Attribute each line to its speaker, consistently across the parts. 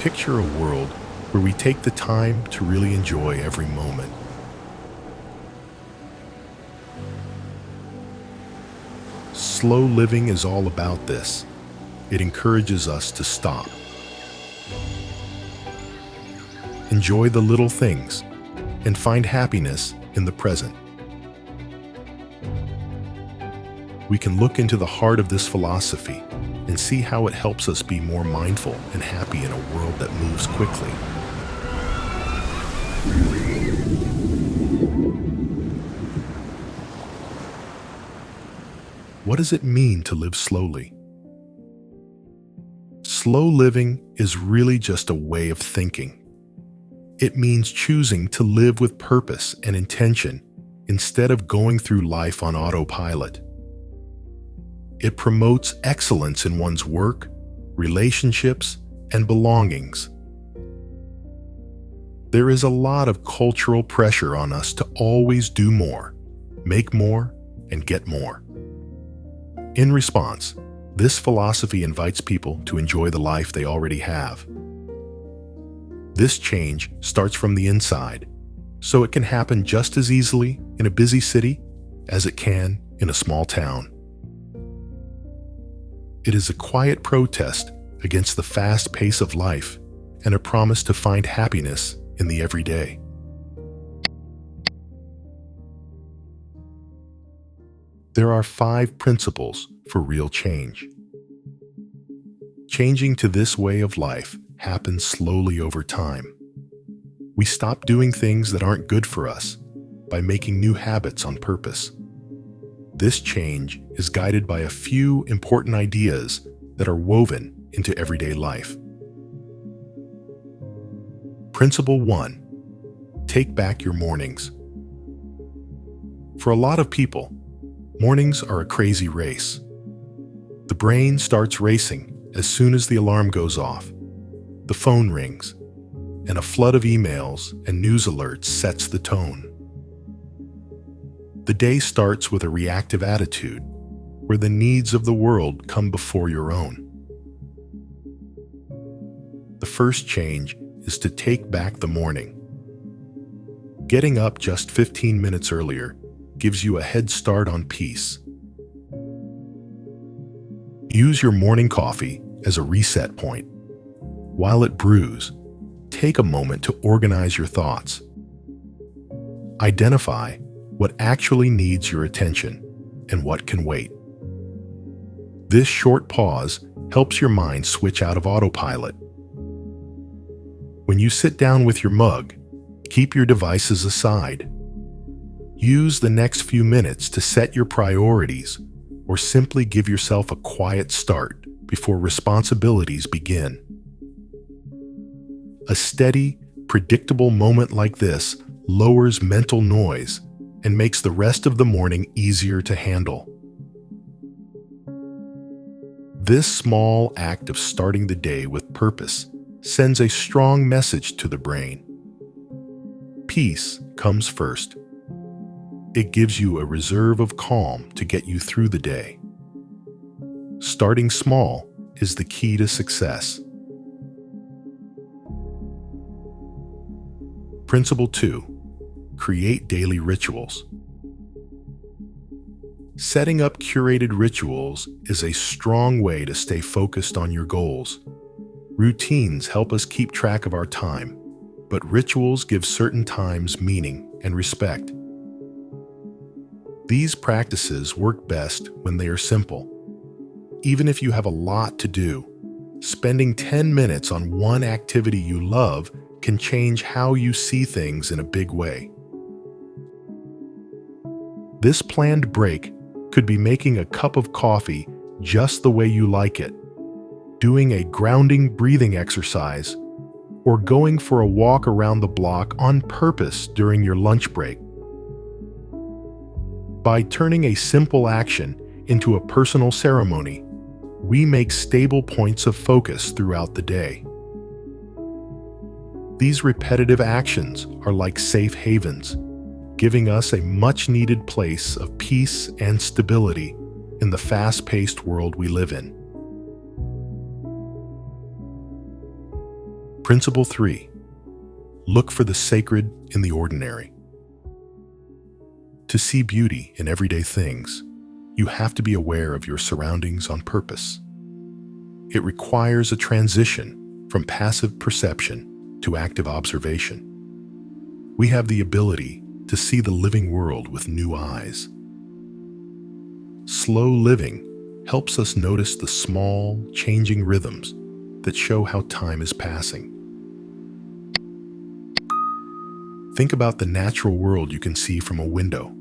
Speaker 1: picture a world where we take the time to really enjoy every moment. Slow living is all about this. It encourages us to stop. Enjoy the little things and find happiness in the present. We can look into the heart of this philosophy and see how it helps us be more mindful and happy in a world that moves quickly. What does it mean to live slowly? Slow living is really just a way of thinking. It means choosing to live with purpose and intention instead of going through life on autopilot. It promotes excellence in one's work, relationships, and belongings. There is a lot of cultural pressure on us to always do more, make more, and get more. In response, this philosophy invites people to enjoy the life they already have. This change starts from the inside, so it can happen just as easily in a busy city as it can in a small town. It is a quiet protest against the fast pace of life and a promise to find happiness in the everyday. There are 5 principles for real change. Changing to this way of life happens slowly over time. We stop doing things that aren't good for us by making new habits on purpose. This change is guided by a few important ideas that are woven into everyday life. Principle 1. Take back your mornings. For a lot of people, mornings are a crazy race. The brain starts racing as soon as the alarm goes off, the phone rings, and a flood of emails and news alerts sets the tone. The day starts with a reactive attitude, where the needs of the world come before your own. The first change is to take back the morning. Getting up just 15 minutes earlier gives you a head start on peace. Use your morning coffee as a reset point. While it brews, take a moment to organize your thoughts. Identify what actually needs your attention and what can wait. This short pause helps your mind switch out of autopilot. When you sit down with your mug, keep your devices aside. Use the next few minutes to set your priorities or simply give yourself a quiet start before responsibilities begin. A steady, predictable moment like this lowers mental noise and makes the rest of the morning easier to handle. This small act of starting the day with purpose sends a strong message to the brain. Peace comes first. It gives you a reserve of calm to get you through the day. Starting small is the key to success. Principle 2. Create daily rituals. Setting up curated rituals is a strong way to stay focused on your goals. Routines help us keep track of our time, but rituals give certain times meaning and respect. These practices work best when they are simple. Even if you have a lot to do, spending 10 minutes on one activity you love can change how you see things in a big way. This planned break could be making a cup of coffee just the way you like it, doing a grounding breathing exercise, or going for a walk around the block on purpose during your lunch break. By turning a simple action into a personal ceremony, we make stable points of focus throughout the day. These repetitive actions are like safe havens, giving us a much-needed place of peace and stability in the fast-paced world we live in. Principle 3. Look for the sacred in the ordinary. To see beauty in everyday things, you have to be aware of your surroundings on purpose. It requires a transition from passive perception to active observation. We have the ability to see the living world with new eyes. Slow living helps us notice the small, changing rhythms that show how time is passing. Think about the natural world you can see from a window,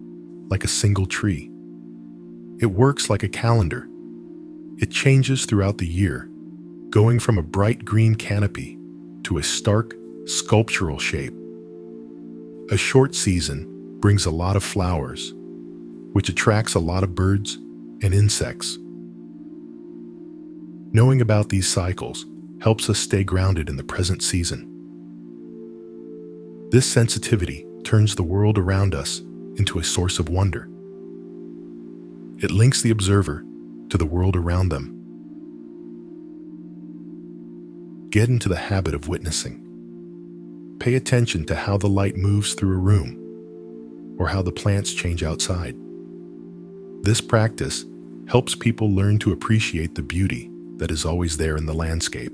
Speaker 1: like a single tree. It works like a calendar. It changes throughout the year, going from a bright green canopy to a stark, sculptural shape. A short season brings a lot of flowers, which attracts a lot of birds and insects. Knowing about these cycles helps us stay grounded in the present season. This sensitivity turns the world around us into a source of wonder. It links the observer to the world around them. Get into the habit of witnessing. Pay attention to how the light moves through a room or how the plants change outside. This practice helps people learn to appreciate the beauty that is always there in the landscape.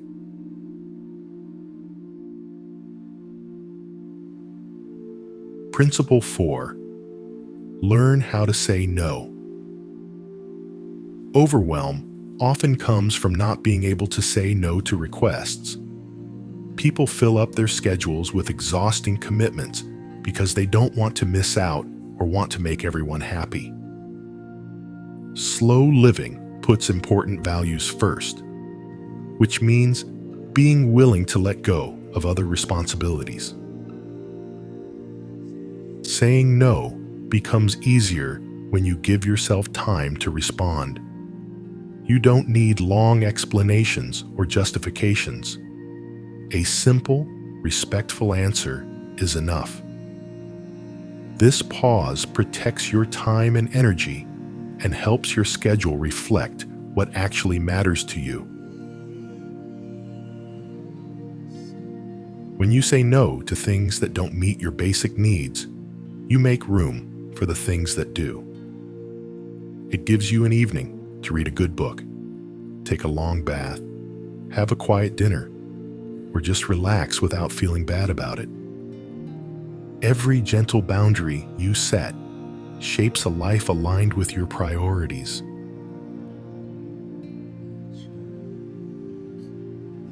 Speaker 1: Principle 4. Learn how to say no. Overwhelm often comes from not being able to say no to requests. People fill up their schedules with exhausting commitments because they don't want to miss out or want to make everyone happy. Slow living puts important values first, which means being willing to let go of other responsibilities. Saying no becomes easier when you give yourself time to respond. You don't need long explanations or justifications. A simple, respectful answer is enough. This pause protects your time and energy and helps your schedule reflect what actually matters to you. When you say no to things that don't meet your basic needs, you make room for the things that do. It gives you an evening to read a good book, take a long bath, have a quiet dinner, or just relax without feeling bad about it. Every gentle boundary you set shapes a life aligned with your priorities.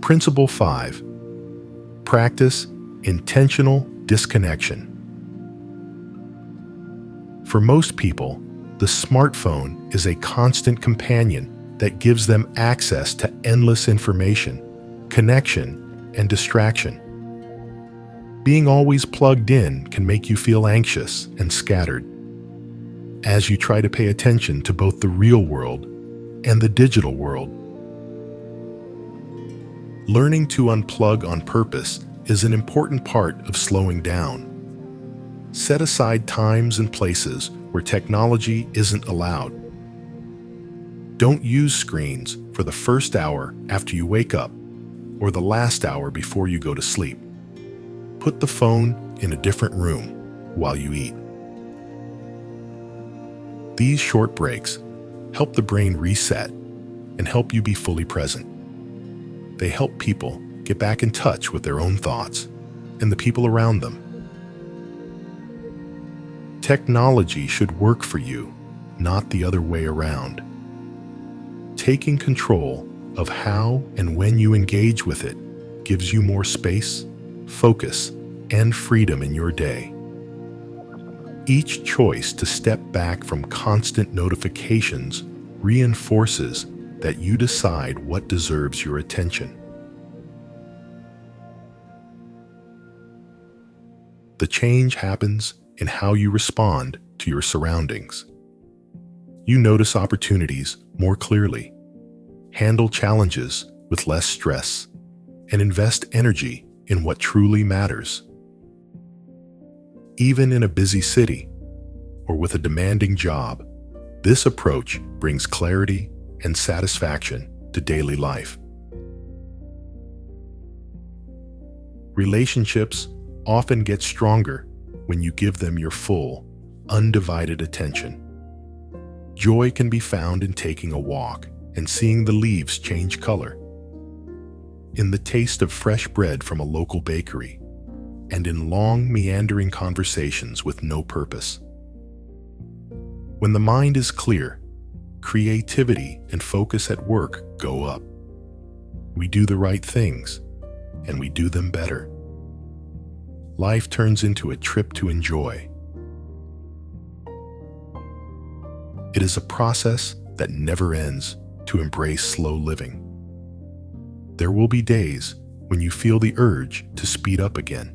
Speaker 1: Principle 5. Practice intentional disconnection. For most people, the smartphone is a constant companion that gives them access to endless information, connection, and distraction. Being always plugged in can make you feel anxious and scattered as you try to pay attention to both the real world and the digital world. Learning to unplug on purpose is an important part of slowing down. Set aside times and places where technology isn't allowed. Don't use screens for the first hour after you wake up or the last hour before you go to sleep. Put the phone in a different room while you eat. These short breaks help the brain reset and help you be fully present. They help people get back in touch with their own thoughts and the people around them. Technology should work for you, not the other way around. Taking control of how and when you engage with it gives you more space, focus, and freedom in your day. Each choice to step back from constant notifications reinforces that you decide what deserves your attention. The change happens in how you respond to your surroundings. You notice opportunities more clearly, handle challenges with less stress, and invest energy in what truly matters. Even in a busy city or with a demanding job, this approach brings clarity and satisfaction to daily life. Relationships often get stronger when you give them your full, undivided attention. Joy can be found in taking a walk and seeing the leaves change color, in the taste of fresh bread from a local bakery, and in long, meandering conversations with no purpose. When the mind is clear, creativity and focus at work go up. We do the right things, and we do them better. Life turns into a trip to enjoy. It is a process that never ends to embrace slow living. There will be days when you feel the urge to speed up again.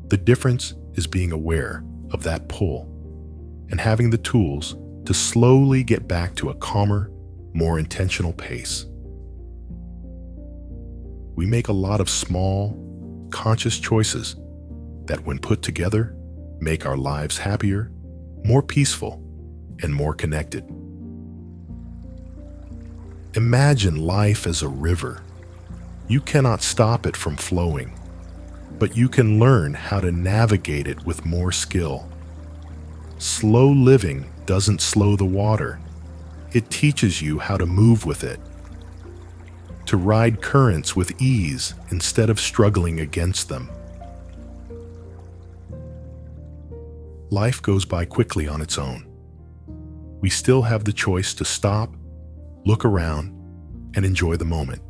Speaker 1: The difference is being aware of that pull and having the tools to slowly get back to a calmer, more intentional pace. We make a lot of small, conscious choices that, when put together, make our lives happier, more peaceful, and more connected. Imagine life as a river. You cannot stop it from flowing, but you can learn how to navigate it with more skill. Slow living doesn't slow the water. It teaches you how to move with it, to ride currents with ease instead of struggling against them. Life goes by quickly on its own. We still have the choice to stop, look around, and enjoy the moment.